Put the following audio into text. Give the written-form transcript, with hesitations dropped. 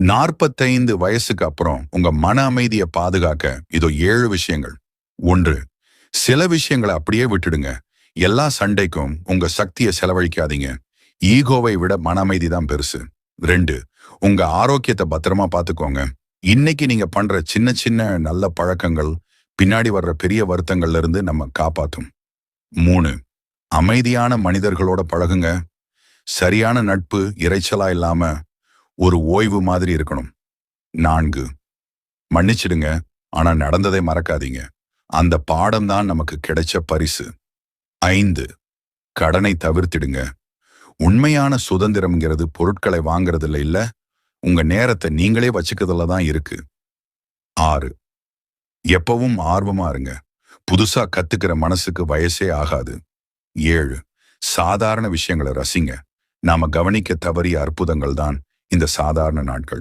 45 வயசுக்கு அப்புறம் உங்க மன அமைதியை பாதுகாக்க இதோ 7 விஷயங்கள். 1. சில விஷயங்களை அப்படியே விட்டுடுங்க. எல்லா சண்டைக்கும் உங்க சக்தியை செலவழிக்காதீங்க. ஈகோவை விட மன அமைதி தான் பெருசு. 2. உங்க ஆரோக்கியத்தை பத்திரமா பார்த்துக்கோங்க. இன்னைக்கு நீங்க பண்ற சின்ன சின்ன நல்ல பழக்கங்கள் பின்னாடி வர்ற பெரிய வருத்தங்கள்ல இருந்து நம்ம காப்பாத்தும். 3. அமைதியான மனிதர்களோட பழகுங்க. சரியான நட்பு இரைச்சலா இல்லாம ஒரு ஓய்வு மாதிரி இருக்கணும். 4. மன்னிச்சிடுங்க, ஆனா நடந்ததை மறக்காதீங்க. அந்த பாடம் தான் நமக்கு கிடைச்ச பரிசு. 5. கடனை தவிர்த்திடுங்க. உண்மையான சுதந்திரம்ங்கிறது பொருட்களை வாங்குறதுல இல்ல, உங்க நேரத்தை நீங்களே வச்சுக்கிறதுல தான் இருக்கு. 6. எப்பவும் ஆர்வமா இருங்க. புதுசா கத்துக்கிற மனசுக்கு வயசே ஆகாது. 7. சாதாரண விஷயங்களை ரசிங்க. நாம கவனிக்க தவறிய அற்புதங்கள் தான் இந்த சாதாரண நாட்கள்.